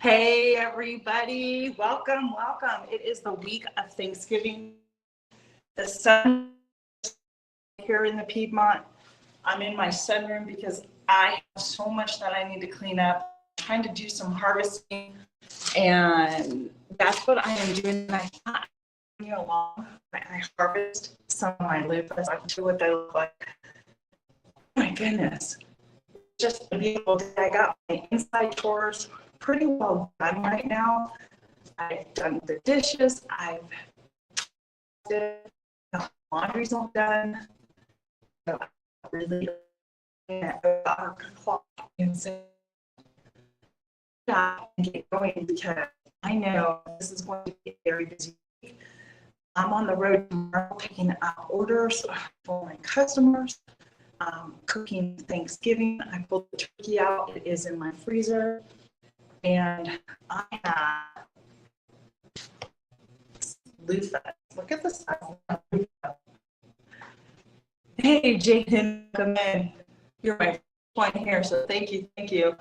Hey, everybody. Welcome, welcome. It is the week of Thanksgiving. The sun here in the Piedmont. I'm in my sunroom because I have so much that I need to clean up. I'm trying to do some harvesting, and that's what I am doing. I thought I'd bring you along. I harvest some of my lufas. I can see what they look like. Oh my goodness. Just a beautiful day. I got my inside chores pretty well done right now. I've done the dishes. I've done the laundry's all done. So I really at our clock and say that and get going because I know this is going to be a very busy week. I'm on the road tomorrow picking up orders for my customers. Cooking Thanksgiving. I pulled the turkey out. It is in my freezer. And I have luffa. Look at the size of the luffa. Hey, Jaden, come in. You're my one here, so thank you, thank you.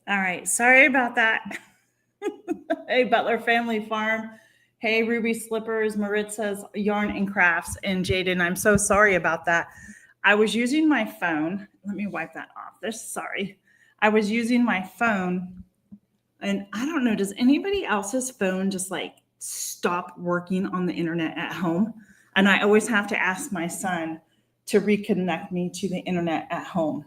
All right. Sorry about that. Hey, Butler Family Farm. Hey, Ruby Slippers, Maritza's Yarn and Crafts, and Jaden. I'm so sorry about that. I was using my phone. Let me wipe that off. Sorry. I was using my phone, and I don't know, does anybody else's phone just like stop working on the internet at home? And I always have to ask my son to reconnect me to the internet at home.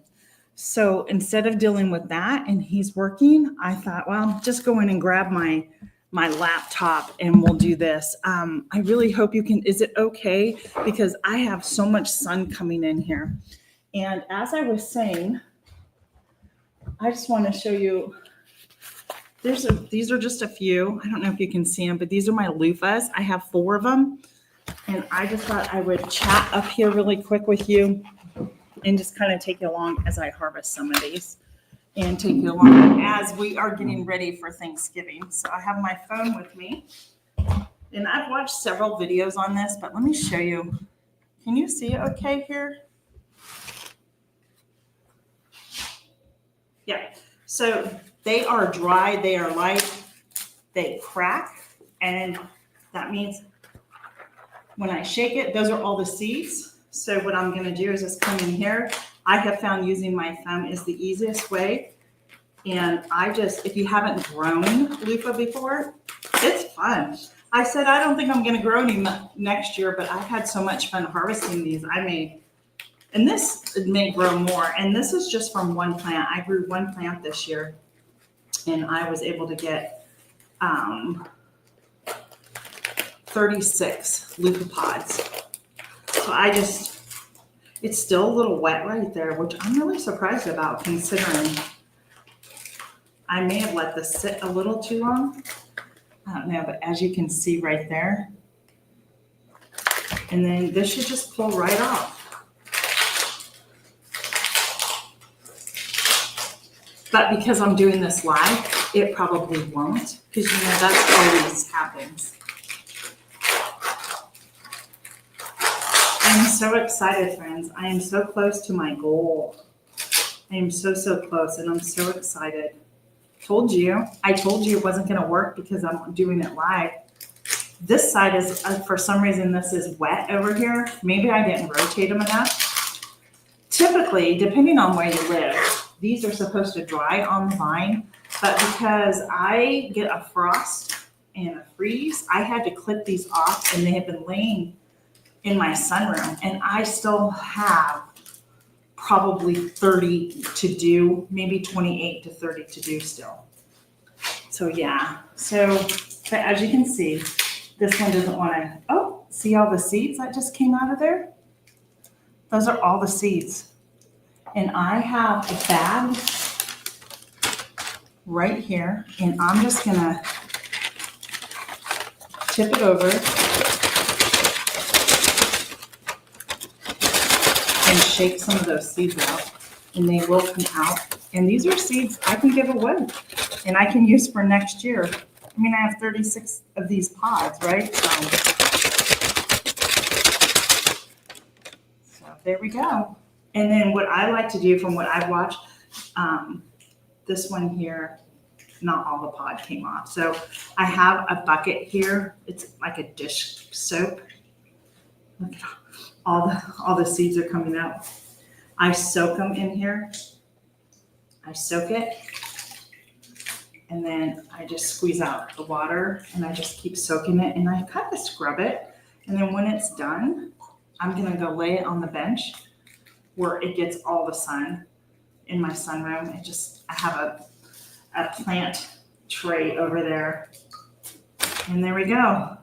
So instead of dealing with that and he's working, I thought, well, just go in and grab my laptop and we'll do this. I really hope you can, is it okay? Because I have so much sun coming in here. And as I was saying, I just want to show you, these are just a few. I don't know if you can see them, but these are my loofahs. I have 4 of them. And I just thought I would chat up here really quick with you and just kind of take you along as I harvest some of these and take you along as we are getting ready for Thanksgiving. So I have my phone with me and I've watched several videos on this, but let me show you. Can you see it okay here? Yeah. So they are dry, they are light, they crack, and that means when I shake it, those are all the seeds. So what I'm going to do is just come in here. I have found using my thumb is the easiest way. And if you haven't grown luffa before, it's fun. I said, I don't think I'm going to grow any next year, but I've had so much fun harvesting these. And this may grow more. And this is just from one plant. I grew one plant this year and I was able to get 36 luffa pods. So it's still a little wet right there, which I'm really surprised about considering I may have let this sit a little too long. I don't know, but as you can see right there, and then this should just pull right off. But because I'm doing this live, it probably won't, because that's always happens. I'm so excited, friends. I am so close to my goal. I am so close, and I'm so excited. I told you it wasn't going to work because I'm doing it live. This side is, for some reason, this is wet over here. Maybe I didn't rotate them enough. Typically, depending on where you live, these are supposed to dry on the vine, but because I get a frost and a freeze, I had to clip these off, and they have been laying in my sunroom, and I still have probably 30 to do, maybe 28 to 30 to do still. So yeah, but as you can see, this one doesn't want to, see all the seeds that just came out of there? Those are all the seeds. And I have a bag right here, and I'm just gonna tip it over and shake some of those seeds out, and they will come out. And these are seeds I can give away and I can use for next year. I mean, I have 36 of these pods, right? So there we go. And then what I like to do from what I've watched, this one here, not all the pod came off. So I have a bucket here. It's like a dish soap. Look at all the seeds are coming out. I soak them in here. I soak it. And then I just squeeze out the water and I just keep soaking it and I kind of scrub it. And then when it's done, I'm going to go lay it on the bench where it gets all the sun in my sunroom. I have a plant tray over there. And there we go.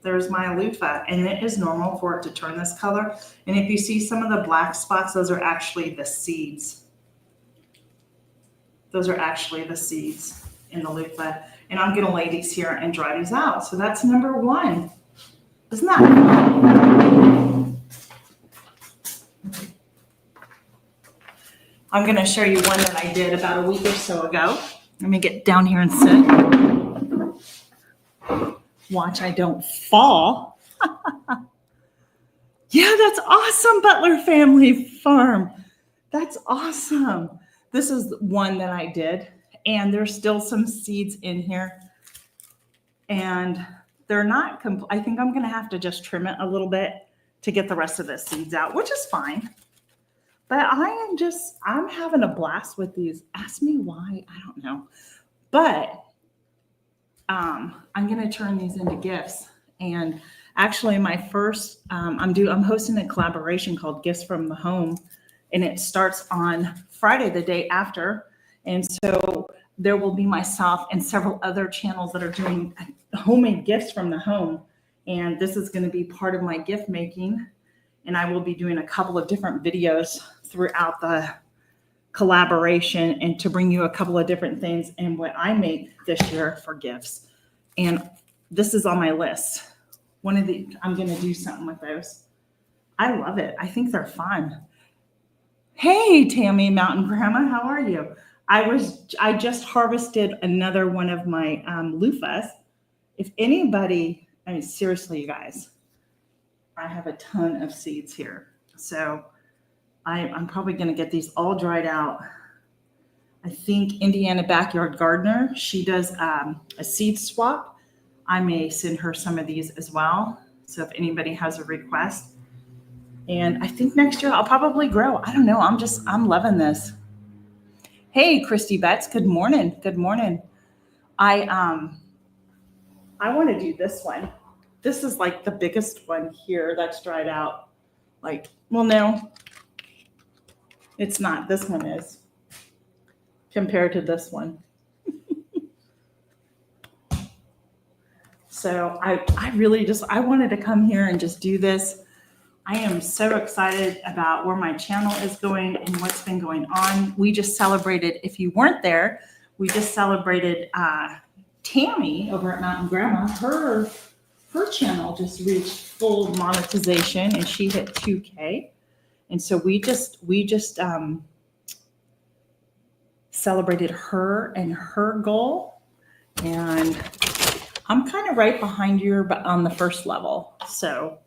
There's my luffa, and it is normal for it to turn this color. And if you see some of the black spots, those are actually the seeds. Those are actually the seeds in the luffa. And I'm gonna lay these here and dry these out. So that's number 1. Isn't that fun? I'm gonna show you one that I did about a week or so ago. Let me get down here and sit. Watch I don't fall. Yeah, that's awesome, Butler Family Farm. That's awesome. This is one that I did, And there's still some seeds in here. And they're not, I think I'm going to have to just trim it a little bit to get the rest of the seeds out, which is fine. But I'm having a blast with these. Ask me why, I don't know. But I'm going to turn these into gifts. And actually my first, I'm hosting a collaboration called Gifts from the Home. And it starts on Friday, the day after. And so there will be myself and several other channels that are doing homemade gifts from the home. And this is going to be part of my gift making. And I will be doing a couple of different videos throughout the collaboration and to bring you a couple of different things and what I make this year for gifts. And this is on my list. I'm going to do something with those. I love it. I think they're fun. Hey, Tammy Mountain Grandma, how are you? I just harvested another one of my lufas. If anybody, I mean, seriously, you guys, I have a ton of seeds here. So I'm probably going to get these all dried out. I think Indiana Backyard Gardener, she does a seed swap. I may send her some of these as well. So if anybody has a request. And I think next year I'll probably grow. I don't know. I'm loving this. Hey, Christy Betts. Good morning. Good morning. I want to do this one. This is like the biggest one here that's dried out. Like, well, no, it's not. This one is compared to this one. So I really I wanted to come here and just do this. I am so excited about where my channel is going and what's been going on. We just celebrated, if you weren't there, we just celebrated Tammy over at Mountain Grandma. Her channel just reached full monetization and she hit 2K. And so we just celebrated her and her goal. And I'm kind of right behind you, but on the first level. So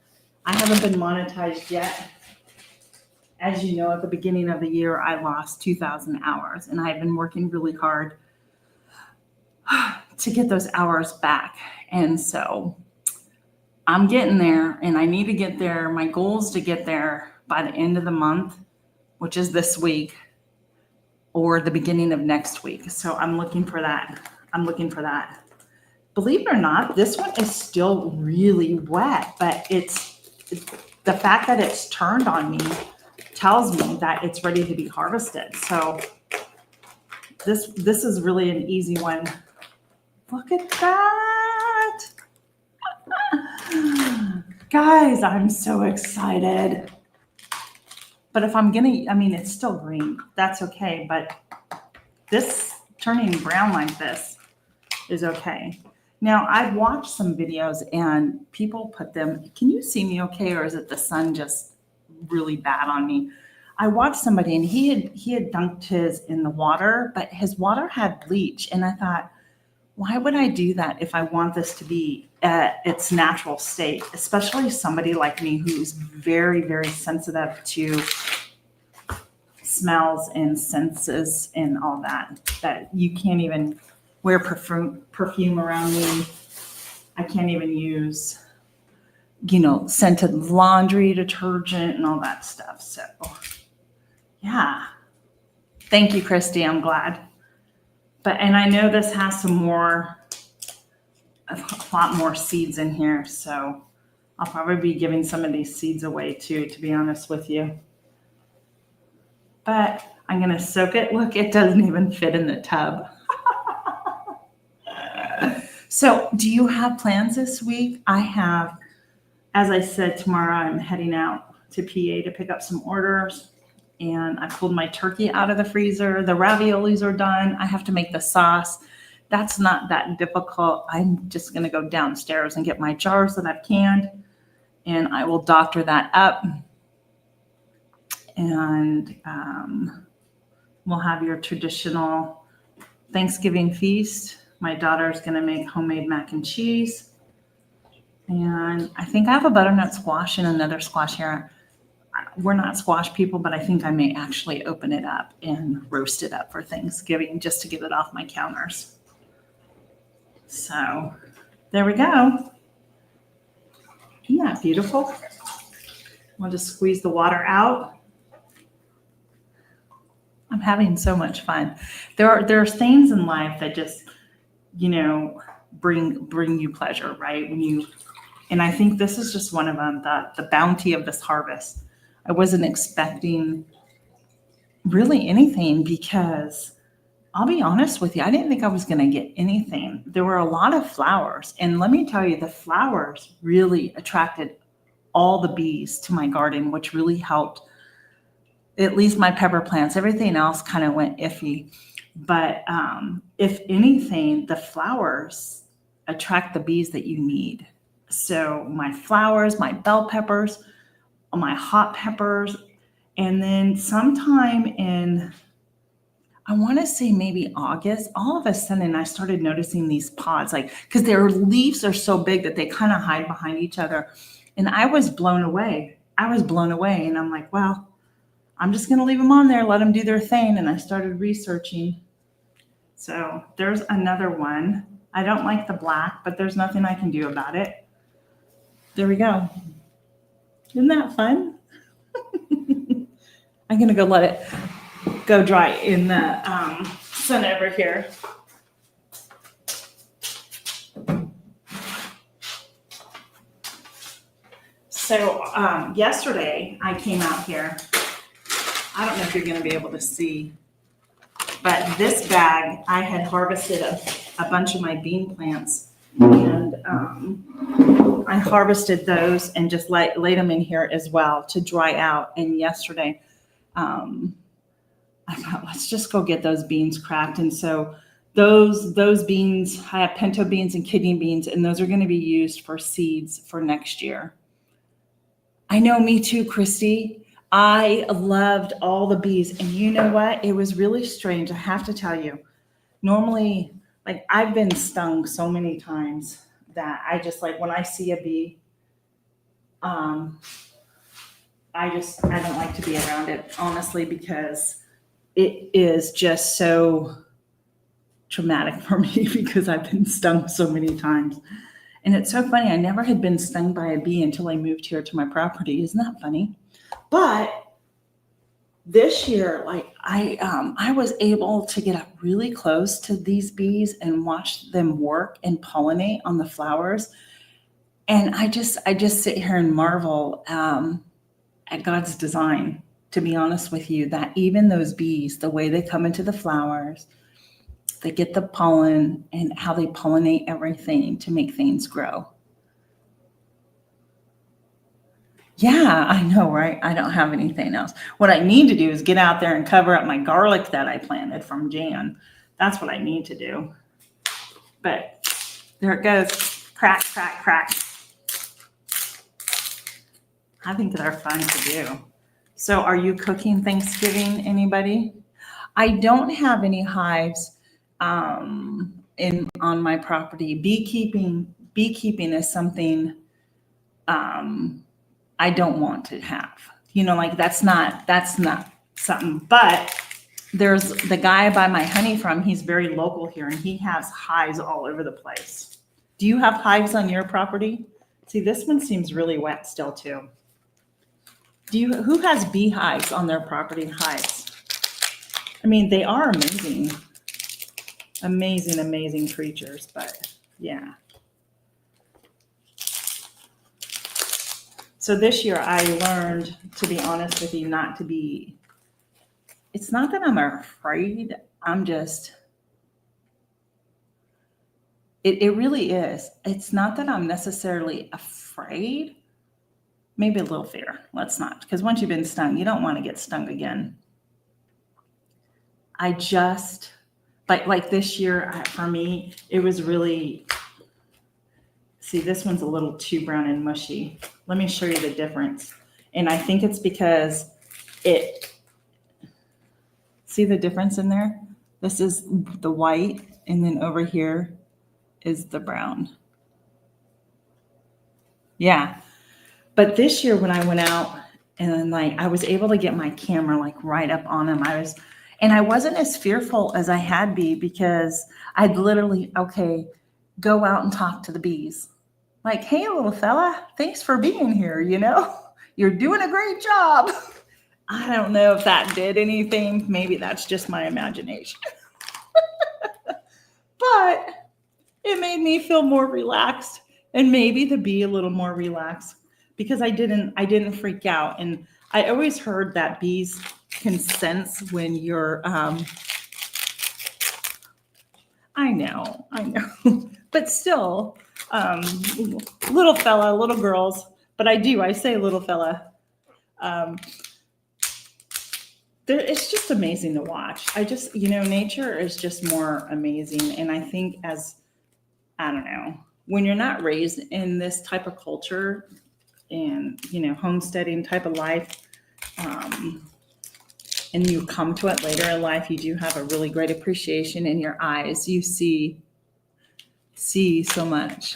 I haven't been monetized yet. As you know, at the beginning of the year, I lost 2,000 hours, and I've been working really hard to get those hours back. And so I'm getting there, and I need to get there. My goal is to get there by the end of the month, which is this week, or the beginning of next week. So I'm looking for that. Believe it or not, this one is still really wet, but the fact that it's turned on me tells me that it's ready to be harvested. So this is really an easy one. Look at that. Guys, I'm so excited. But if it's still green. That's okay. But this turning brown like this is okay. Now, I've watched some videos and people put them, can you see me okay? Or is it the sun just really bad on me? I watched somebody and he had dunked his in the water, but his water had bleach. And I thought, why would I do that if I want this to be at its natural state, especially somebody like me who's very, very sensitive to smells and senses and all that you can't even wear perfume around me. I can't even use, scented laundry detergent and all that stuff. So, yeah. Thank you, Christy. I'm glad. And I know this has a lot more seeds in here. So I'll probably be giving some of these seeds away too, to be honest with you. But I'm going to soak it. Look, it doesn't even fit in the tub. So do you have plans this week? I have, as I said, tomorrow I'm heading out to PA to pick up some orders. And I pulled my turkey out of the freezer. The raviolis are done. I have to make the sauce. That's not that difficult. I'm just going to go downstairs and get my jars that I've canned. And I will doctor that up. And we'll have your traditional Thanksgiving feast. My daughter's going to make homemade mac and cheese. And I think I have a butternut squash and another squash here. we're not squash people, but I think I may actually open it up and roast it up for Thanksgiving just to get it off my counters. So there we go. Isn't that beautiful? I'll just squeeze the water out. I'm having so much fun. There are things in life that just, bring you pleasure, right? And I think this is just one of them, the bounty of this harvest. I wasn't expecting really anything because I'll be honest with you, I didn't think I was going to get anything. There were a lot of flowers, and let me tell you, the flowers really attracted all the bees to my garden, which really helped at least my pepper plants. Everything else kind of went iffy. But if anything, the flowers attract the bees that you need. So my flowers, my bell peppers, my hot peppers, and then sometime in, I want to say maybe August, all of a sudden I started noticing these pods, because their leaves are so big that they kind of hide behind each other. And I was blown away. And I'm like, well, I'm just going to leave them on there, let them do their thing. And I started researching. So there's another one. I don't like the black, but there's nothing I can do about it. There we go. Isn't that fun? I'm going to go let it go dry in the sun over here. So yesterday I came out here. I don't know if you're going to be able to see, but this bag, I had harvested a bunch of my bean plants, and I harvested those and just laid them in here as well to dry out. And yesterday, I thought, let's just go get those beans cracked. And so those beans, I have pinto beans and kidney beans, and those are going to be used for seeds for next year. I know, me too, Christy. I loved all the bees. And you know what? It was really strange. I have to tell you, normally, I've been stung so many times that I just when I see a bee, I don't like to be around it, honestly, because it is just so traumatic for me because I've been stung so many times. And it's so funny. I never had been stung by a bee until I moved here to my property. Isn't that funny? But this year, I was able to get up really close to these bees and watch them work and pollinate on the flowers. And I just sit here and marvel at God's design, to be honest with you, that even those bees, the way they come into the flowers, they get the pollen and how they pollinate everything to make things grow. Yeah, I know, right? I don't have anything else. What I need to do is get out there and cover up my garlic that I planted from Jan. That's what I need to do. But there it goes. Crack, crack, crack. I think they're fun to do. So are you cooking Thanksgiving, anybody? I don't have any hives on my property. Beekeeping is something I don't want to have. That's not something. But there's the guy I buy my honey from. He's very local here, and he has hives all over the place. Do you have hives on your property? See, this one seems really wet still too. Who has beehives on their property? Hives. I mean, they are amazing. Amazing, amazing creatures, but yeah. So this year I learned, to be honest with you, it's not that I'm afraid, it really is. It's not that I'm necessarily afraid, maybe a little fear. Let's not, because once you've been stung, you don't want to get stung again. I just, like this year, for me, it was really, see, this one's a little too brown and mushy. Let me show you the difference. And I think it's because see the difference in there? This is the white, and then over here is the brown. Yeah. But this year when I went out And like, I was able to get my camera like right up on them. I wasn't as fearful as I had be because I'd literally, okay, go out and talk to the bees. Like, hey, little fella, thanks for being here. You're doing a great job. I don't know if that did anything. Maybe that's just my imagination. But it made me feel more relaxed, and maybe the bee a little more relaxed because I didn't freak out. And I always heard that bees can sense when you're, I know, but still, little fella, little girls, but I say little fella. It's just amazing to watch. Nature is just more amazing. And I think I don't know, when you're not raised in this type of culture and, homesteading type of life, and you come to it later in life, you do have a really great appreciation in your eyes. You see so much.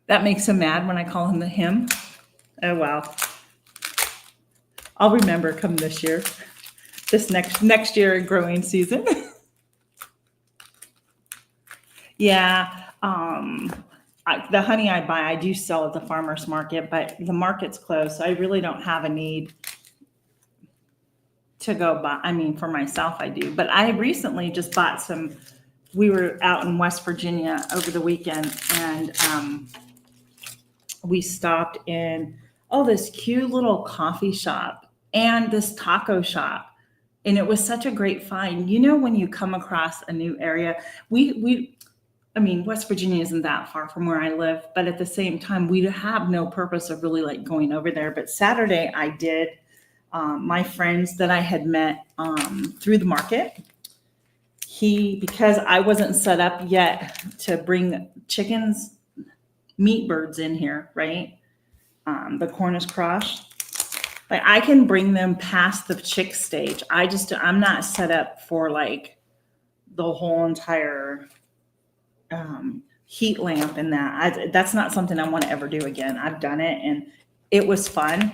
That makes him mad when I call him the him. Oh, wow. I'll remember come this year, this next year in growing season. Yeah. The honey I buy, I do sell at the farmer's market, but the market's closed. So I really don't have a need to go buy. I mean, for myself, I do, but I recently just bought some. We were out in West Virginia over the weekend, and we stopped in, this cute little coffee shop and this taco shop. And it was such a great find. When you come across a new area, West Virginia isn't that far from where I live, but at the same time, we have no purpose of really like going over there. But Saturday I did. My friends that I had met through the market, because I wasn't set up yet to bring chickens, meat birds in here, right? The Cornish cross. Like, I can bring them past the chick stage. I'm not set up for like the whole entire heat lamp and that. That's not something I want to ever do again. I've done it and it was fun.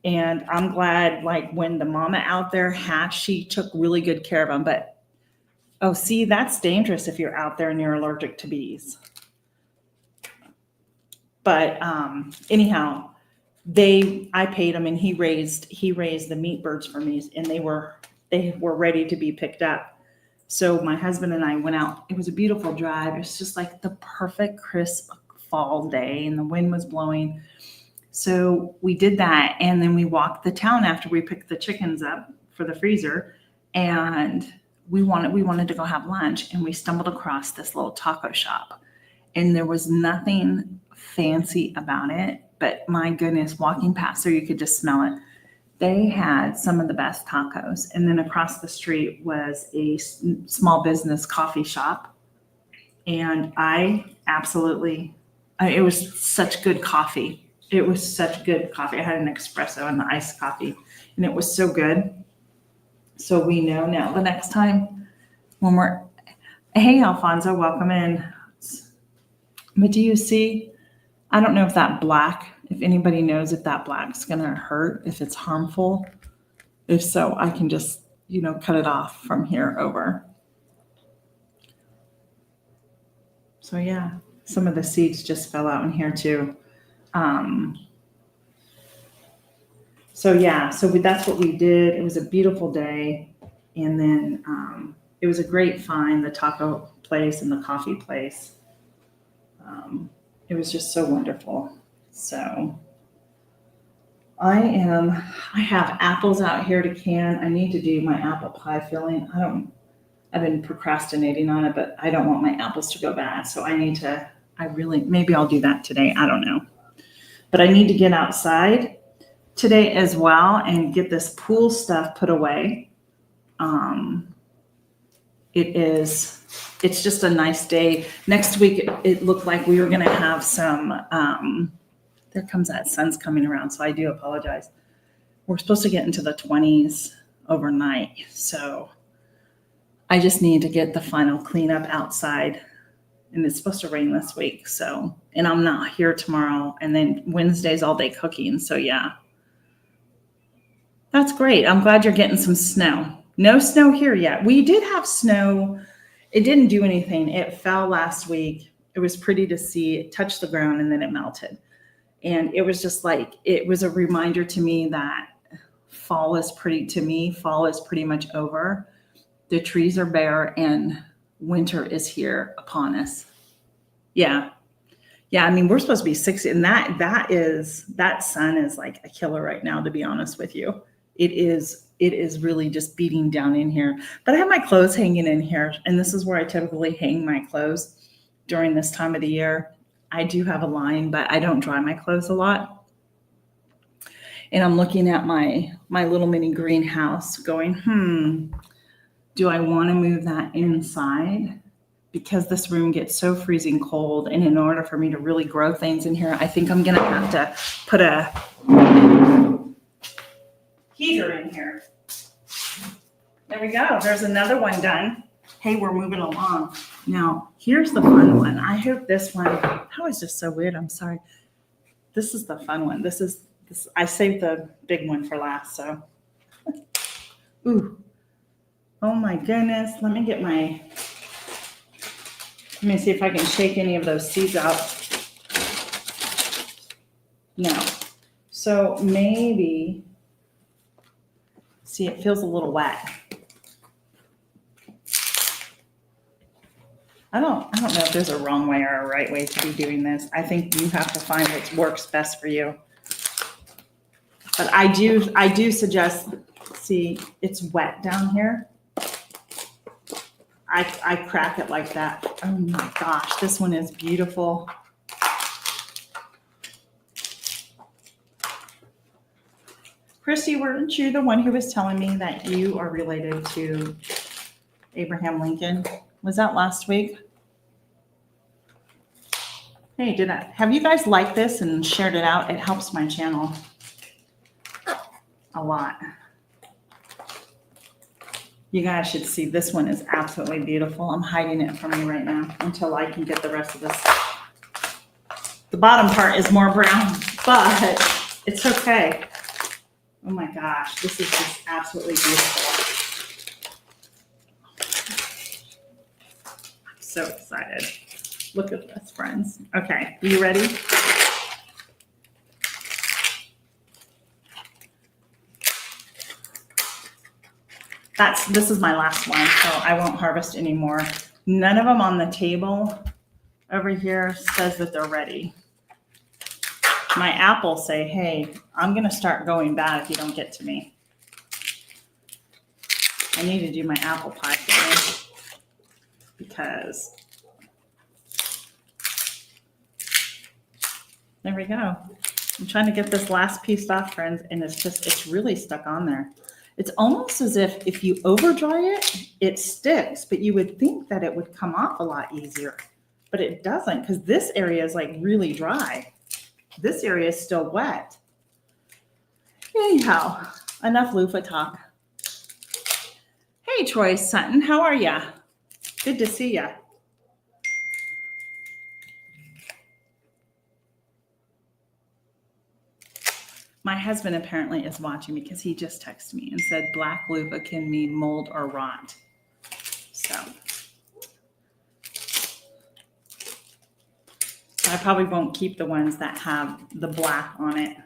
And I'm glad, like, when the mama out there hatched, she took really good care of them. But, that's dangerous if you're out there and you're allergic to bees. But anyhow, I paid him and he raised the meat birds for me, and they were ready to be picked up. So my husband and I went out. It was a beautiful drive. It was just like the perfect crisp fall day, and the wind was blowing. So we did that, and then we walked the town after we picked the chickens up for the freezer, and we wanted to go have lunch, and we stumbled across this little taco shop, and there was nothing fancy about it, but my goodness, walking past there, you could just smell it. They had some of the best tacos. And then across the street was a small business coffee shop. And it was such good coffee. I had an espresso and the iced coffee, and it was so good. So we know now the next time when hey, Alfonso, welcome in. But do you see, I don't know if anybody knows if that black's going to hurt, if it's harmful. If so, I can just, cut it off from here over. So yeah, some of the seeds just fell out in here too. So that's what we did. It was a beautiful day. And then it was a great find, the taco place and the coffee place. It was just so wonderful. So I have apples out here to can. I need to do my apple pie filling. I've been procrastinating on it, but I don't want my apples to go bad. So maybe I'll do that today. I don't know. But I need to get outside today as well and get this pool stuff put away. It's just a nice day. Next week, it looked like we were going to have some, there comes that sun's coming around, so I do apologize. We're supposed to get into the 20s overnight, so I just need to get the final cleanup outside and it's supposed to rain this week. So, and I'm not here tomorrow. And then Wednesday's all day cooking. So yeah, that's great. I'm glad you're getting some snow. No snow here yet. We did have snow. It didn't do anything. It fell last week. It was pretty to see. It touched the ground and then it melted. And it was just like, it was a reminder to me that fall is pretty much over. The trees are bare and winter is here upon us. Yeah. Yeah. I mean, we're supposed to be 60, and that sun is like a killer right now, to be honest with you. It is really just beating down in here. But I have my clothes hanging in here, and this is where I typically hang my clothes during this time of the year. I do have a line, but I don't dry my clothes a lot. And I'm looking at my little mini greenhouse going, do I want to move that inside? Because this room gets so freezing cold. And in order for me to really grow things in here, I think I'm going to have to put a heater in here. There we go. There's another one done. Hey, we're moving along. Now, here's the fun one. I hope this one, that was just so weird. I'm sorry. This is the fun one. This. I saved the big one for last, so. Ooh. Oh my goodness. Let me see if I can shake any of those seeds out. No. So maybe, see, it feels a little wet. I don't know if there's a wrong way or a right way to be doing this. I think you have to find what works best for you. But I do suggest, see, it's wet down here. I crack it like that. Oh my gosh, this one is beautiful. Christy, weren't you the one who was telling me that you are related to Abraham Lincoln? Was that last week? Hey, have you guys liked this and shared it out? It helps my channel a lot. You guys should see, this one is absolutely beautiful. I'm hiding it from you right now until I can get the rest of this. The bottom part is more brown, but it's okay. Oh my gosh, this is just absolutely beautiful. I'm so excited. Look at this, friends. Okay, are you ready? This is my last one, so I won't harvest anymore. None of them on the table over here says that they're ready. My apples say, hey, I'm going to start going bad if you don't get to me. I need to do my apple pie today because there we go. I'm trying to get this last piece off, friends, and it's really stuck on there. It's almost as if you over dry it, it sticks, but you would think that it would come off a lot easier, but it doesn't, because this area is like really dry. This area is still wet. Anyhow, enough loofah talk. Hey, Troy Sutton, how are ya? Good to see ya. My husband apparently is watching because he just texted me and said black loofah can mean mold or rot. So I probably won't keep the ones that have the black on it.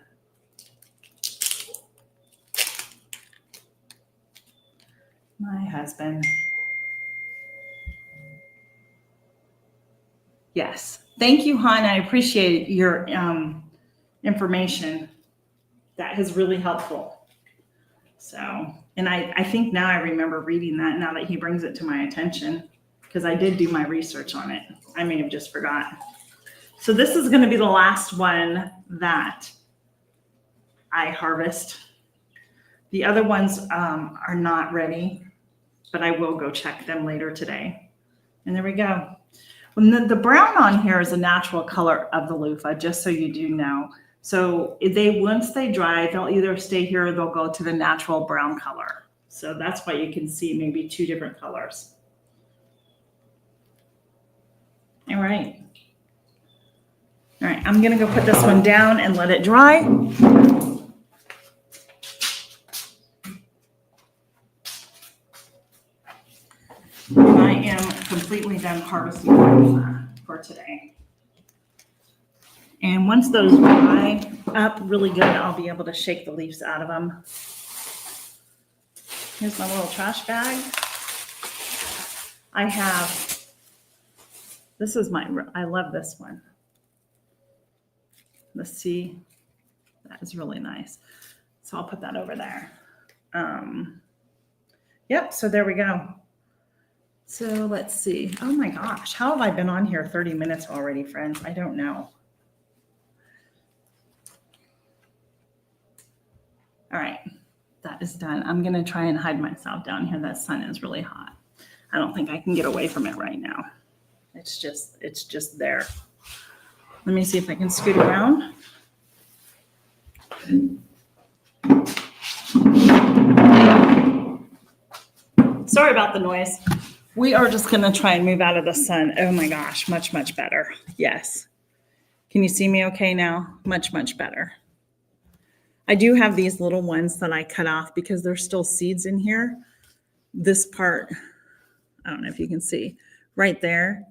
My husband. Yes. Thank you, hon. I appreciate your information. That is really helpful. So, and I think now I remember reading that now that he brings it to my attention, because I did do my research on it. I may have just forgot. So this is going to be the last one that I harvest. The other ones are not ready, but I will go check them later today. And there we go. When the brown on here is a natural color of the loofah, just so you do know. So once they dry, they'll either stay here or they'll go to the natural brown color. So that's why you can see maybe two different colors. All right. All right, I'm gonna go put this one down and let it dry. I am completely done harvesting for today. And once those dry up really good, I'll be able to shake the leaves out of them. Here's my little trash bag. I love this one. Let's see, that is really nice. So I'll put that over there. Yep, so there we go. So let's see. Oh my gosh, how have I been on here 30 minutes already, friends? I don't know. All right, that is done. I'm gonna try and hide myself down here. That sun is really hot. I don't think I can get away from it right now. It's just there. Let me see if I can scoot around. Sorry about the noise. We are just gonna try and move out of the sun. Oh my gosh, much, much better. Yes. Can you see me okay now? Much, much better. I do have these little ones that I cut off because there's still seeds in here. This part, I don't know if you can see right there.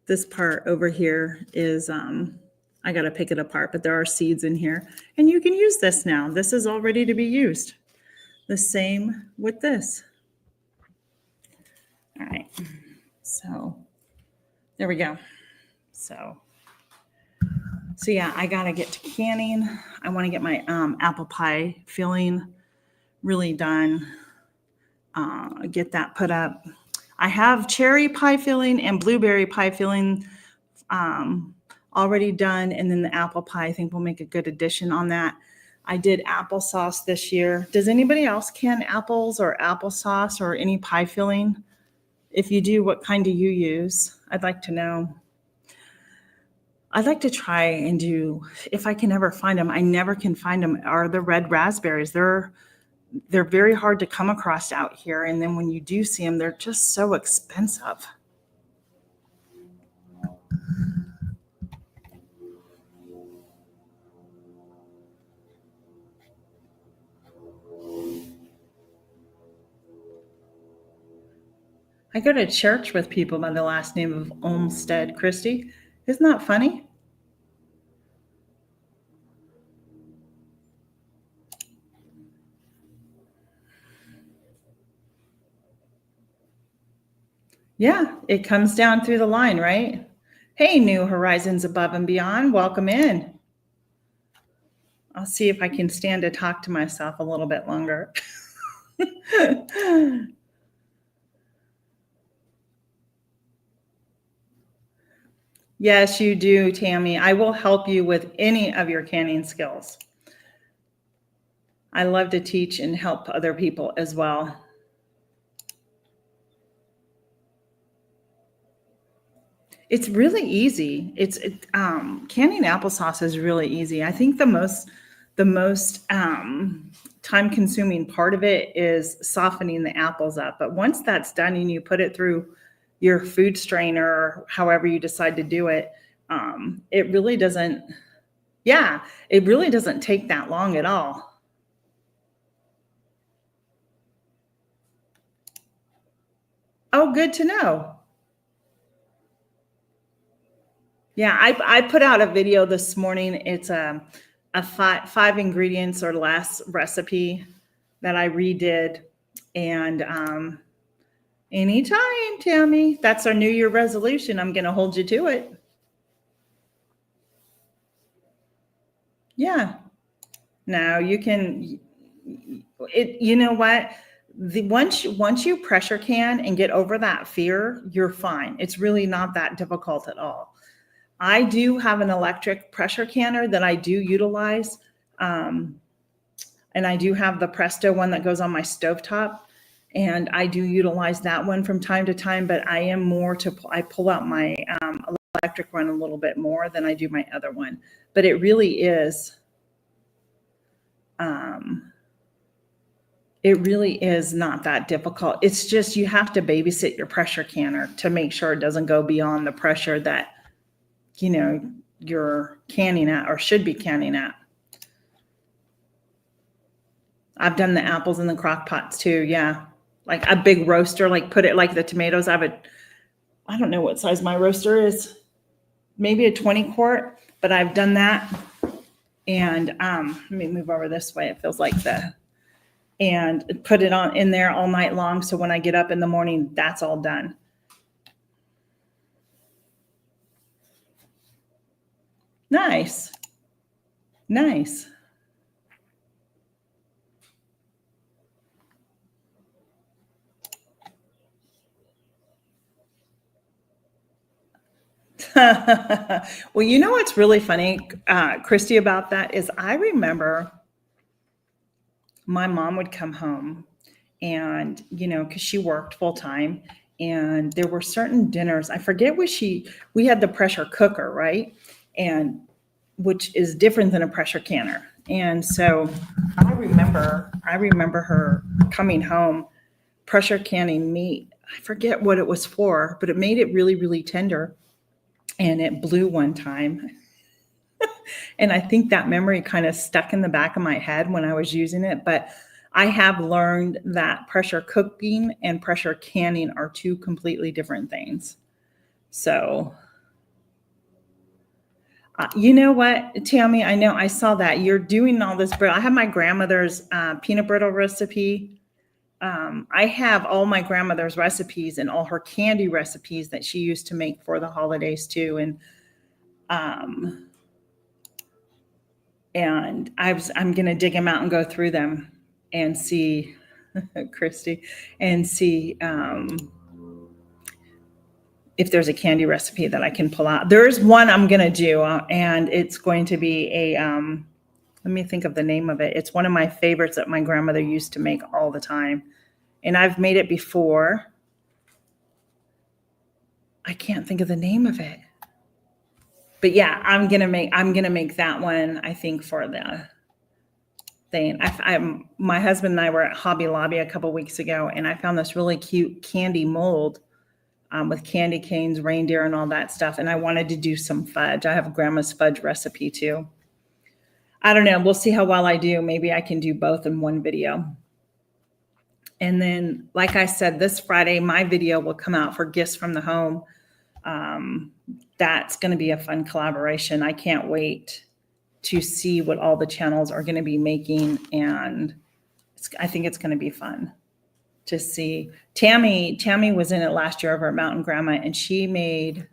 This part over here is, I got to pick it apart, but there are seeds in here and you can use this now. This is all ready to be used. The same with this. All right. So there we go. So yeah, I got to get to canning. I want to get my apple pie filling really done. Get that put up. I have cherry pie filling and blueberry pie filling already done. And then the apple pie, I think will make a good addition on that. I did applesauce this year. Does anybody else can apples or applesauce or any pie filling? If you do, what kind do you use? I'd like to know. I'd like to try and do, if I can ever find them, I never can find them, are the red raspberries. They're very hard to come across out here. And then when you do see them, they're just so expensive. I go to church with people by the last name of Olmsted Christie. Isn't that funny? Yeah, it comes down through the line, right? Hey, New Horizons Above and Beyond, welcome in. I'll see if I can stand to talk to myself a little bit longer. Yes, you do, Tammy. I will help you with any of your canning skills. I love to teach and help other people as well. It's really easy. Canning applesauce is really easy. I think the most time-consuming part of it is softening the apples up. But once that's done and you put it through your food strainer, or however you decide to do it, it really doesn't take that long at all. Oh, good to know. Yeah, I put out a video this morning. It's a five ingredients or less recipe that I redid. And anytime, Tammy, that's our New Year resolution. I'm going to hold you to it. Yeah. No, you can. You know what? Once you pressure can and get over that fear, you're fine. It's really not that difficult at all. I do have an electric pressure canner that I do utilize. And I do have the Presto one that goes on my stovetop. And I do utilize that one from time to time, but I am I pull out my electric one a little bit more than I do my other one. But it really is, It really is not that difficult. It's just you have to babysit your pressure canner to make sure it doesn't go beyond the pressure that, you know, you're canning at or should be canning at. I've done the apples in the crock pots too. Yeah. Like a big roaster, like put it like the tomatoes. I don't know what size my roaster is. Maybe a 20 quart, but I've done that. And let me move over this way. It feels like and put it on in there all night long. So when I get up in the morning, that's all done. Nice. Nice. Well, you know what's really funny, Christy, about that is I remember my mom would come home and, you know, because she worked full time, and there were certain dinners. I forget what we had the pressure cooker, right? And which is different than a pressure canner. And so I remember her coming home, pressure canning meat. I forget what it was for, but it made it really, really tender. And it blew one time. And I think that memory kind of stuck in the back of my head when I was using it. But I have learned that pressure cooking and pressure canning are two completely different things. So, you know what, Tammy, I know I saw that you're doing all this brittle. I have my grandmother's peanut brittle recipe. I have all my grandmother's recipes and all her candy recipes that she used to make for the holidays too. And I'm going to dig them out and go through them and see, Christy, and see if there's a candy recipe that I can pull out. There's one I'm going to do, and it's going to be let me think of the name of it. It's one of my favorites that my grandmother used to make all the time. And I've made it before. I can't think of the name of it. But yeah, I'm gonna make that one, I think, for the thing. My husband and I were at Hobby Lobby a couple weeks ago, and I found this really cute candy mold with candy canes, reindeer, and all that stuff. And I wanted to do some fudge. I have grandma's fudge recipe too. I don't know. We'll see how well I do. Maybe I can do both in one video. And then, like I said, this Friday, my video will come out for Gifts from the Home. That's going to be a fun collaboration. I can't wait to see what all the channels are going to be making. And I think it's going to be fun to see. Tammy was in it last year over at Mountain Grandma, and she made,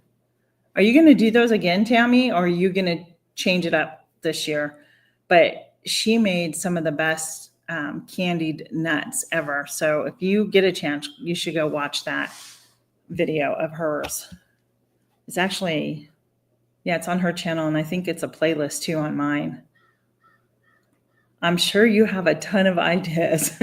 are you going to do those again, Tammy? Or are you going to change it up this year? But she made some of the best candied nuts ever. So if you get a chance, you should go watch that video of hers. It's actually, yeah, it's on her channel, and I think it's a playlist too on mine. I'm sure you have a ton of ideas.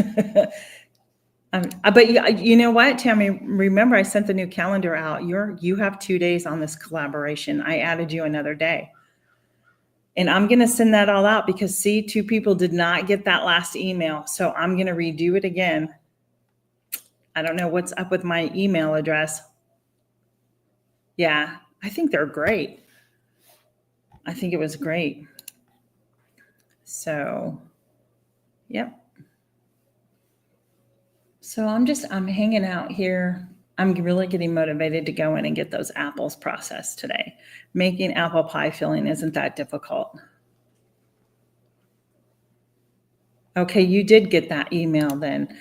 But you know what, Tammy, remember I sent the new calendar out. You have 2 days on this collaboration. I added you another day. And I'm going to send that all out because, see, 2 people did not get that last email. So I'm going to redo it again. I don't know what's up with my email address. Yeah, I think they're great. I think it was great. So, yep. So I'm hanging out here. I'm really getting motivated to go in and get those apples processed today. Making apple pie filling isn't that difficult. Okay, you did get that email then.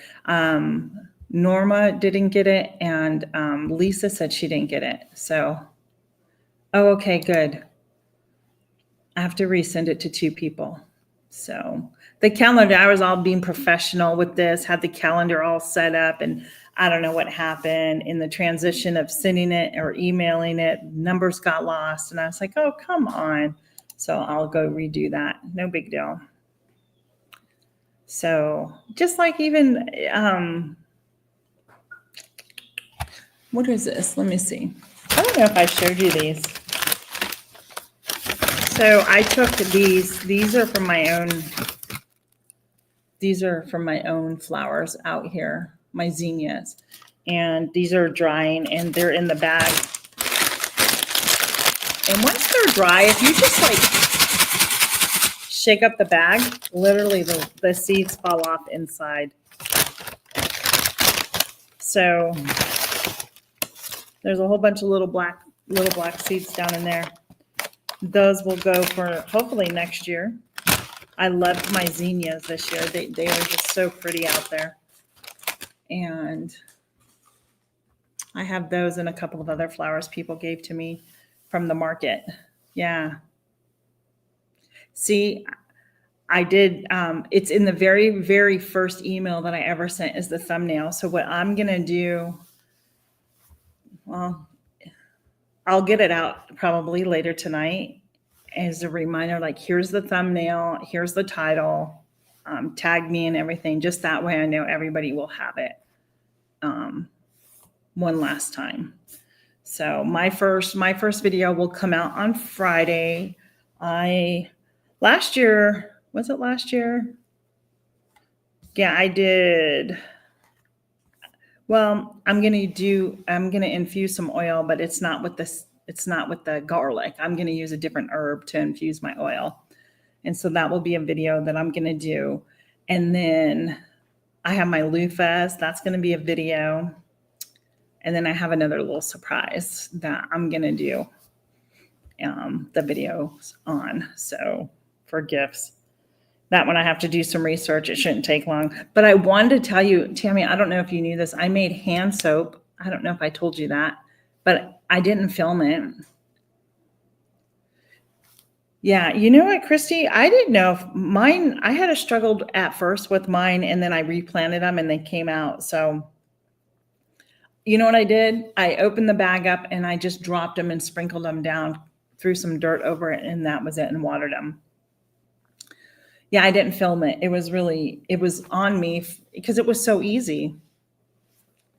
Norma didn't get it, and Lisa said she didn't get it. So, oh, okay, good. I have to resend it to 2 people. So the calendar, I was all being professional with this, had the calendar all set up, and I don't know what happened in the transition of sending it or emailing it. Numbers got lost, and I was like, oh, come on. So I'll go redo that. No big deal. So just like even, what is this? Let me see. I don't know if I showed you these. So I took these are from my own These are from my own flowers out here, my zinnias. And these are drying and they're in the bag. And once they're dry, if you just like shake up the bag, literally the seeds fall off inside. So there's a whole bunch of little black seeds down in there. Those will go for hopefully next year. I loved my zinnias this year. They are just so pretty out there. And I have those and a couple of other flowers people gave to me from the market. Yeah. See, I did, it's in the very, very first email that I ever sent is the thumbnail. So what I'm going to do, well, I'll get it out probably later tonight as a reminder, like here's the thumbnail, here's the title, tag me and everything. Just that way I know everybody will have it one last time. So my first video will come out on Friday. Last year, was it last year? Yeah, I did. Well, I'm going to infuse some oil, but it's not with the garlic. I'm going to use a different herb to infuse my oil. And so that will be a video that I'm going to do. And then I have my loofahs. That's going to be a video. And then I have another little surprise that I'm going to do the videos on. So for gifts. That one I have to do some research. It shouldn't take long. But I wanted to tell you, Tammy, I don't know if you knew this. I made hand soap. I don't know if I told you that, but I didn't film it. Yeah, you know what, Christy? I didn't know if mine, I had a struggle at first with mine and then I replanted them and they came out. So you know what I did? I opened the bag up and I just dropped them and sprinkled them down, threw some dirt over it, and that was it, and watered them. Yeah, I didn't film it. It was on me because it was so easy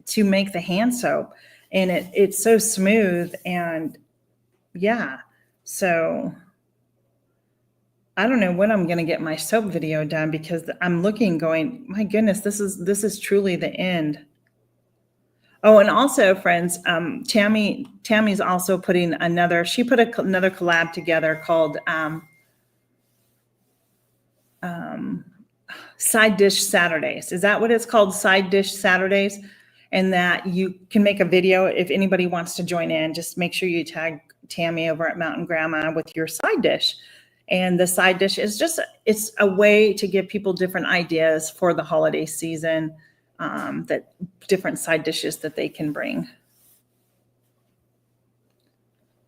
to make the hand soap and it's so smooth. And yeah, so I don't know when I'm going to get my soap video done because I'm looking going, my goodness, this is truly the end. Oh, and also friends, Tammy's also putting another collab together called, Side Dish Saturdays. Is that what it's called? Side Dish Saturdays. And that you can make a video if anybody wants to join in. Just make sure you tag Tammy over at Mountain Grandma with your side dish. And the side dish is it's a way to give people different ideas for the holiday season, that different side dishes that they can bring.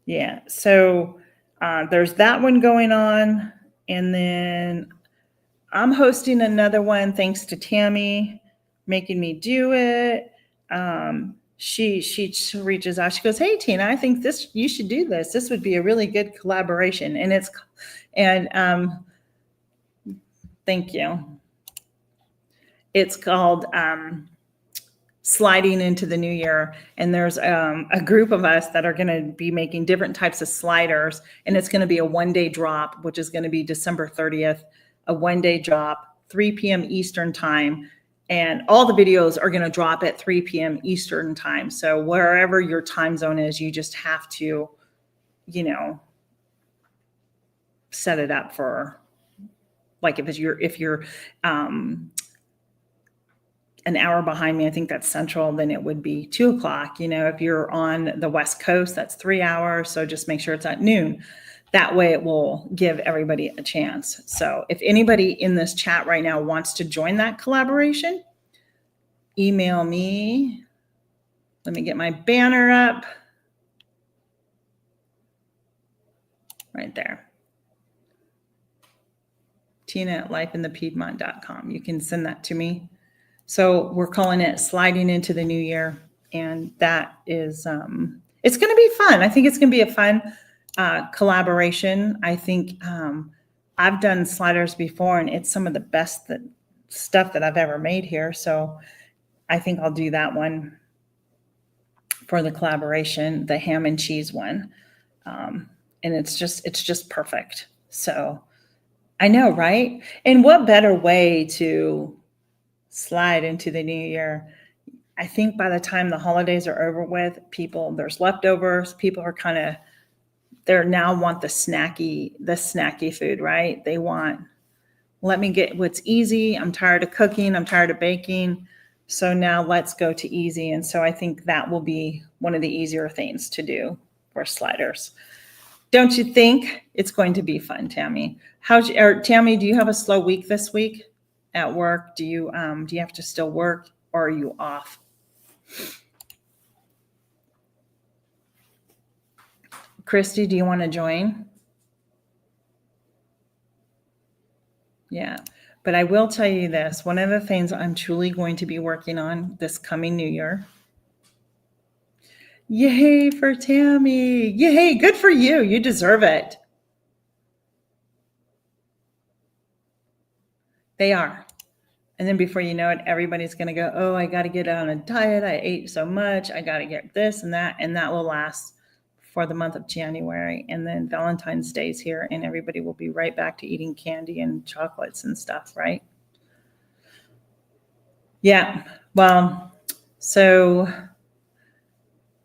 Yeah, so there's that one going on. And then I'm hosting another one thanks to Tammy making me do it. She reaches out. She goes, "Hey Tina, I think you should do this. This would be a really good collaboration." And thank you. It's called Sliding into the New Year. And there's a group of us that are going to be making different types of sliders. And it's going to be a one-day drop, which is going to be December 30th. A one-day drop, 3 p.m. Eastern time. And all the videos are going to drop at 3 p.m. Eastern time. So wherever your time zone is, you just have to, set it up for, like if you're an hour behind me, I think that's Central, then it would be 2 o'clock. If you're on the West Coast, that's 3 hours. So just make sure it's at noon. That way it will give everybody a chance. So if anybody in this chat right now wants to join that collaboration, email me. Let me get my banner up. Right there. Tina@lifeinthepiedmont.com. You can send that to me. So we're calling it Sliding into the New Year. And that is, it's going to be fun. I think it's going to be a fun collaboration. I think I've done sliders before and it's some of the best stuff that I've ever made here. So I think I'll do that one for the collaboration, the ham and cheese one. And it's just perfect. So I know, right? And what better way to slide into the new year? I think by the time the holidays are over with, there's leftovers. People are they now want the snacky food, right? They want, let me get what's easy. I'm tired of cooking. I'm tired of baking. So now let's go to easy. And so I think that will be one of the easier things to do for sliders. Don't you think? It's going to be fun, Tammy. Tammy, do you have a slow week this week at work? Do you have to still work, or are you off? Christy, do you want to join? Yeah. But I will tell you this, one of the things I'm truly going to be working on this coming new year. Yay for Tammy. Yay, good for you. You deserve it. They are. And then before you know it, everybody's going to go, oh, I got to get on a diet. I ate so much. I got to get this and that. And that will last for the month of January. And then Valentine's Day is here, and everybody will be right back to eating candy and chocolates and stuff, right? Yeah. Well, so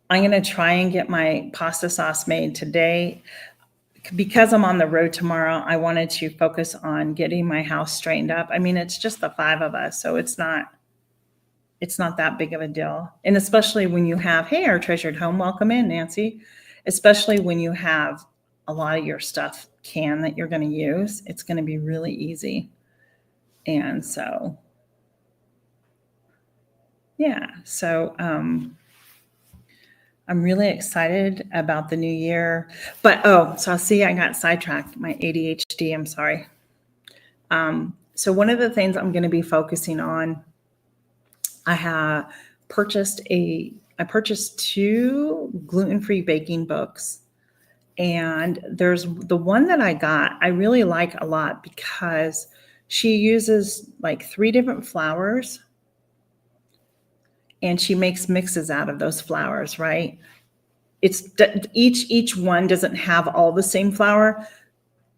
I'm going to try and get my pasta sauce made today. Because I'm on the road tomorrow, I wanted to focus on getting my house straightened up. I mean, it's just the 5 of us, so it's not that big of a deal. And especially when you have, hey, our treasured home, welcome in, Nancy. Especially when you have a lot of your stuff canned that you're going to use, it's going to be really easy. And so, yeah. So, I'm really excited about the new year. But, so I'll see, I got sidetracked, my ADHD, I'm sorry. So one of the things I'm going to be focusing on, I purchased 2 gluten-free baking books. And there's the one that I got, I really like a lot because she uses like 3 different flours, and she makes mixes out of those flours, right? It's each one doesn't have all the same flour.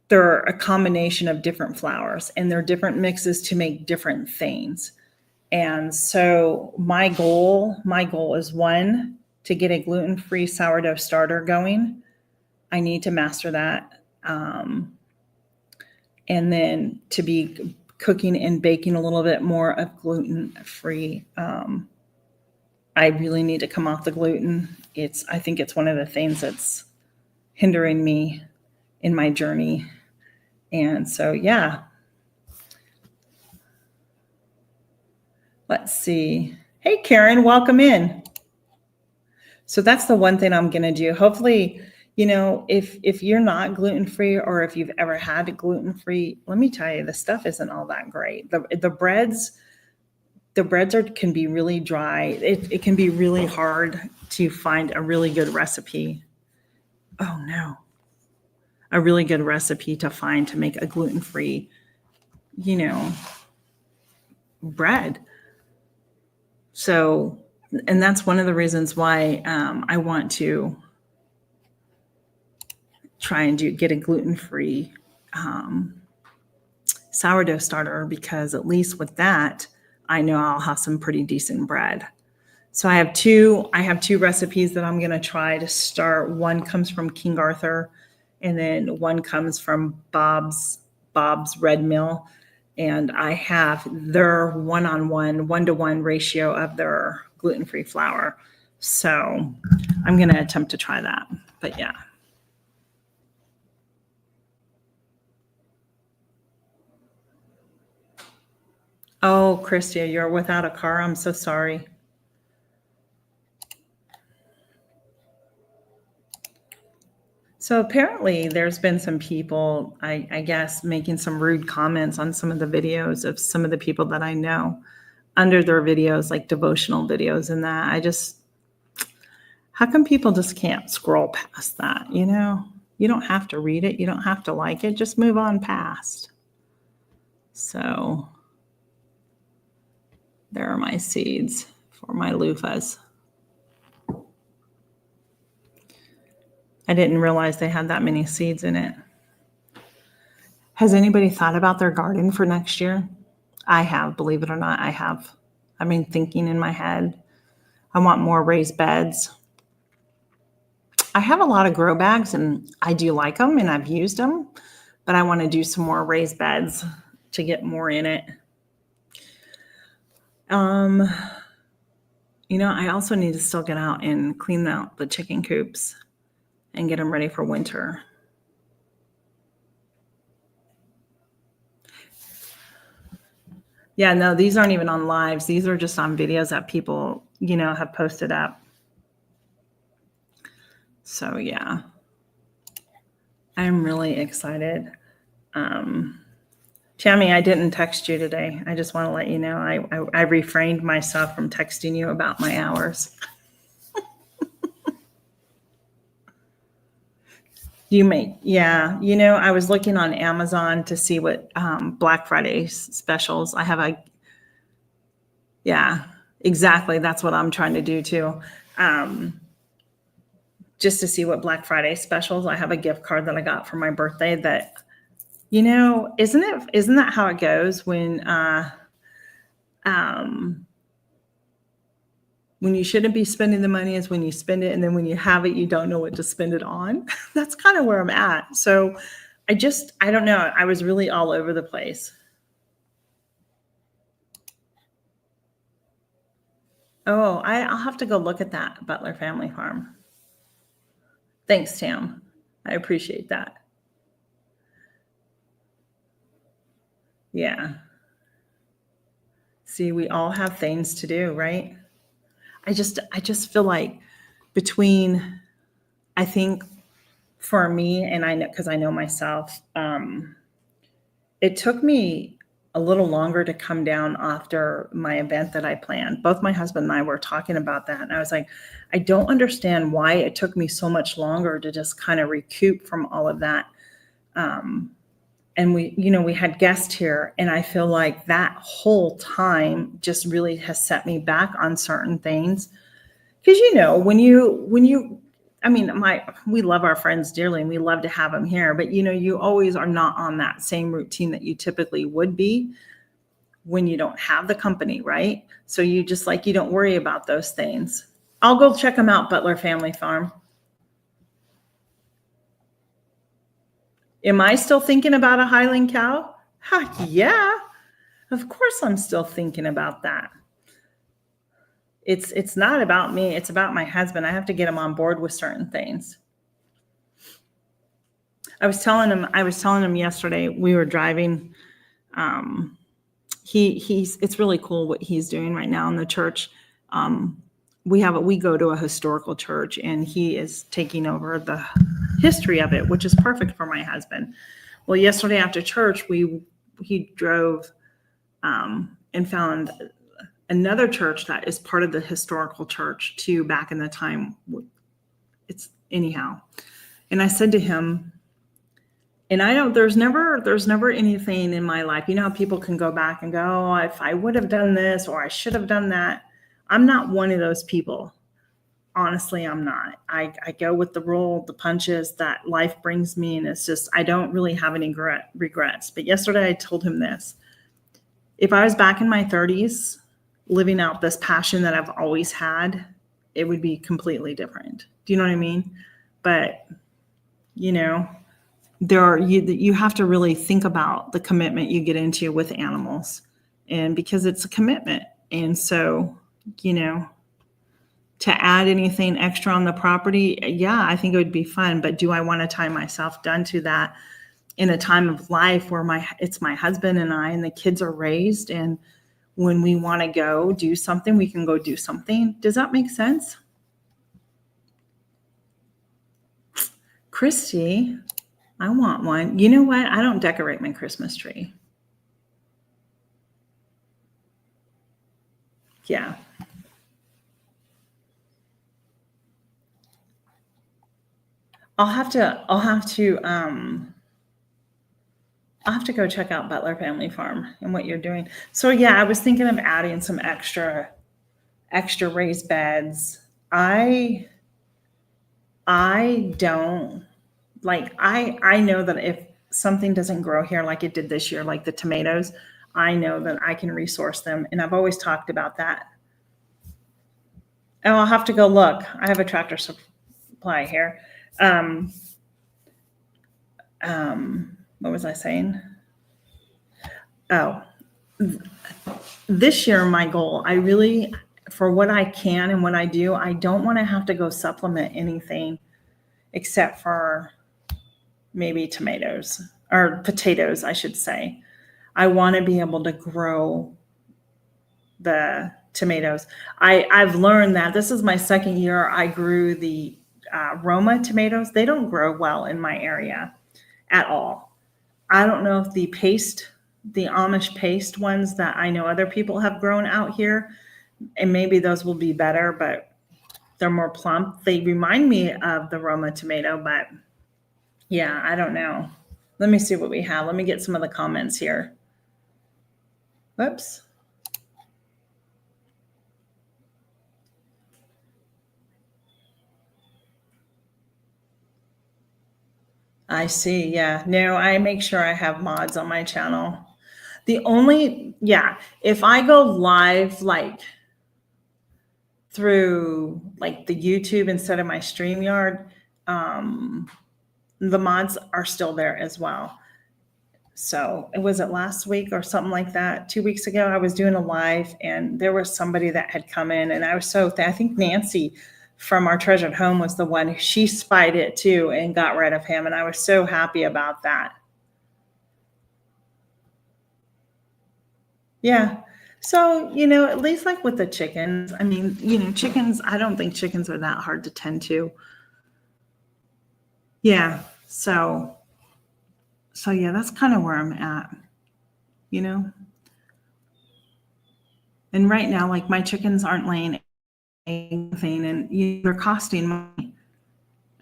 They're a combination of different flours, and they're different mixes to make different things. And so my goal is, 1, to get a gluten-free sourdough starter going. I need to master that. And then to be cooking and baking a little bit more of gluten-free. I really need to come off the gluten. I think it's one of the things that's hindering me in my journey. And so, yeah. Let's see. Hey, Karen, welcome in. So that's the one thing I'm going to do. Hopefully, if you're not gluten-free, or if you've ever had gluten-free, let me tell you, the stuff isn't all that great. The breads can be really dry. It can be really hard to find a really good recipe. Oh no. A really good recipe to find to make a gluten-free, bread. So, and that's one of the reasons why I want to try and get a gluten-free sourdough starter, because at least with that, I know I'll have some pretty decent bread. So I have two recipes that I'm going to try to start. One comes from King Arthur, and then one comes from Bob's Red Mill. And I have their one-to-one ratio of their gluten-free flour. So I'm going to attempt to try that. But yeah. Oh, Christia, you're without a car. I'm so sorry. So apparently there's been some people, I guess, making some rude comments on some of the videos of some of the people that I know under their videos, like devotional videos and that. How come people just can't scroll past that? You don't have to read it. You don't have to like it. Just move on past. So there are my seeds for my loofahs. I didn't realize they had that many seeds in it. Has anybody thought about their garden for next year? I have, believe it or not, I have. I've been thinking in my head. I want more raised beds. I have a lot of grow bags and I do like them and I've used them, but I want to do some more raised beds to get more in it. I also need to still get out and clean out the chicken coops and get them ready for winter. Yeah, no, these aren't even on lives. These are just on videos that people, have posted up. So yeah, I'm really excited. Tammy, I didn't text you today. I just want to let you know I refrained myself from texting you about my hours. I was looking on Amazon to see what Black Friday specials. Yeah, exactly. That's what I'm trying to do too. Just to see what Black Friday specials. I have a gift card that I got for my birthday that, isn't that how it goes when you shouldn't be spending the money is when you spend it. And then when you have it, you don't know what to spend it on. That's kind of where I'm at. So I don't know. I was really all over the place. Oh, I'll have to go look at that Butler Family Farm. Thanks, Tam. I appreciate that. Yeah. See, we all have things to do, right? I just feel like I think for me, and I know, because I know myself, it took me a little longer to come down after my event that I planned. Both my husband and I were talking about that. And I was like, I don't understand why it took me so much longer to just kind of recoup from all of that. And we had guests here, and I feel like that whole time just really has set me back on certain things. Because, we love our friends dearly and we love to have them here, but you always are not on that same routine that you typically would be when you don't have the company, right? So you don't worry about those things. I'll go check them out, Butler Family Farm. Am I still thinking about a Highland cow? Heck yeah. Of course I'm still thinking about that. It's not about me. It's about my husband. I have to get him on board with certain things. I was telling him yesterday, we were driving. It's really cool what he's doing right now in the church. We go to a historical church, and he is taking over the history of it, which is perfect for my husband. Well, yesterday after church, he drove and found another church that is part of the historical church too, back in the time. It's anyhow. And I said to him, and there's never anything in my life. You know how people can go back and go, oh, if I would have done this or I should have done that. I'm not one of those people. Honestly, I'm not. I go with the punches that life brings me. And it's just, I don't really have any regrets. But yesterday I told him this. If I was back in my 30s, living out this passion that I've always had, it would be completely different. Do you know what I mean? But, you have to really think about the commitment you get into with animals, and because it's a commitment. And so, to add anything extra on the property, yeah, I think it would be fun. But do I want to tie myself down to that in a time of life where it's my husband and I, and the kids are raised, and when we want to go do something, we can go do something? Does that make sense? Christy, I want one. You know what? I don't decorate my Christmas tree. Yeah. I'll have to go check out Butler Family Farm and what you're doing. So yeah, I was thinking of adding some extra raised beds. I don't like, I know that something doesn't grow here like it did this year, like the tomatoes, I know that I can resource them. And I've always talked about that. Oh, I'll have to go look. I have a Tractor Supply here. What was I saying? Oh, this year, my goal, I really, for what I can and what I do, I don't want to have to go supplement anything except for maybe tomatoes or potatoes, I should say. I want to be able to grow the tomatoes. I've learned that this is my second year. I grew the Roma tomatoes. They don't grow well in my area at all. I don't know if the Amish paste ones that I know other people have grown out here, and maybe those will be better, but they're more plump. They remind me of the Roma tomato, but yeah, I don't know. Let me see what we have. Let me get some of the comments here. Whoops. I see. Yeah. No, I make sure I have mods on my channel. If I go live like through like the YouTube instead of my StreamYard, the mods are still there as well. So was it last week or something like that? 2 weeks ago, I was doing a live and there was somebody that had come in and I was I think Nancy from Our Treasured Home was the one. She spied it too and got rid of him. And I was so happy about that. Yeah. So, at least like with the chickens, I mean, chickens, I don't think chickens are that hard to tend to. Yeah. So yeah, that's kind of where I'm at, And right now, like my chickens aren't laying anything and they're costing money.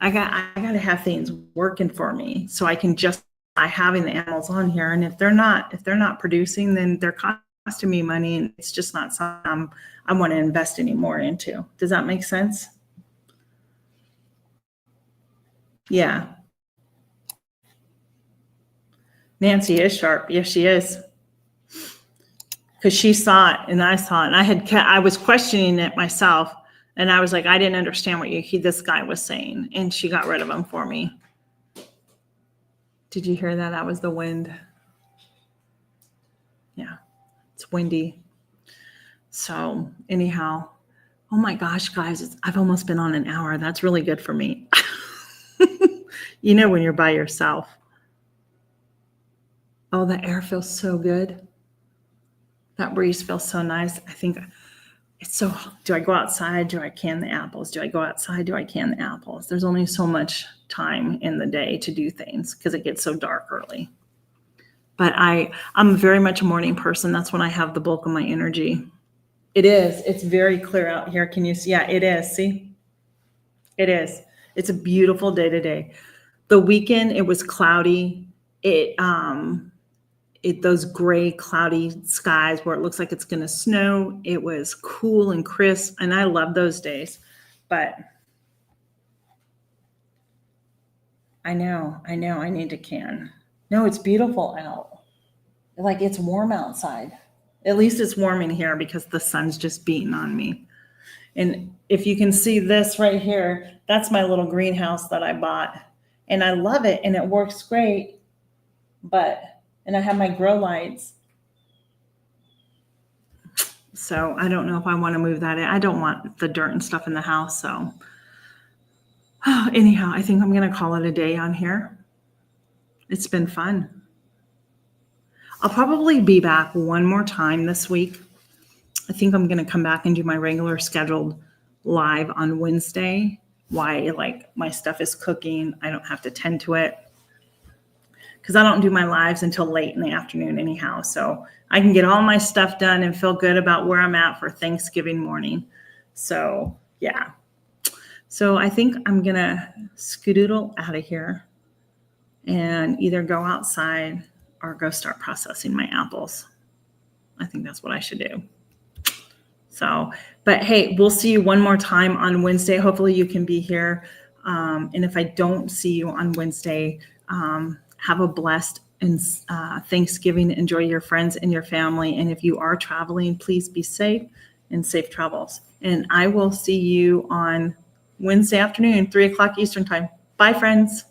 I got to have things working for me so I can justify having the animals on here. And if they're not producing, then they're costing me money and it's just not something I want to invest any more into. Does that make sense? Yeah. Nancy is sharp. Yes, she is. Because she saw it and I saw it and I was questioning it myself. And I was like, I didn't understand what this guy was saying. And she got rid of him for me. Did you hear that? That was the wind. Yeah, it's windy. So anyhow, oh my gosh, guys, I've almost been on an hour. That's really good for me. When you're by yourself. Oh, the air feels so good. That breeze feels so nice. I think do I go outside? Do I can the apples? Do I go outside? Do I can the apples? There's only so much time in the day to do things because it gets so dark early. But I'm very much a morning person. That's when I have the bulk of my energy. It is. It's very clear out here. Can you see? Yeah, it is. See? It is. It's a beautiful day today. The weekend, it was cloudy. Those gray, cloudy skies where it looks like it's going to snow. It was cool and crisp, and I love those days. But I know, I need to can. No, it's beautiful out. Like it's warm outside. At least it's warm in here because the sun's just beating on me. And if you can see this right here, that's my little greenhouse that I bought. And I love it and it works great. And I have my grow lights. So I don't know if I want to move that in. I don't want the dirt and stuff in the house. So anyhow, I think I'm going to call it a day on here. It's been fun. I'll probably be back one more time this week. I think I'm going to come back and do my regular scheduled live on Wednesday. Why, like my stuff is cooking. I don't have to tend to it. Because I don't do my lives until late in the afternoon anyhow. So I can get all my stuff done and feel good about where I'm at for Thanksgiving morning. So yeah. So I think I'm going to skedoodle out of here and either go outside or go start processing my apples. I think that's what I should do. So, but hey, we'll see you one more time on Wednesday. Hopefully you can be here. And if I don't see you on Wednesday, have a blessed and Thanksgiving. Enjoy your friends and your family. And if you are traveling, please be safe and safe travels. And I will see you on Wednesday afternoon, 3 o'clock Eastern time. Bye, friends.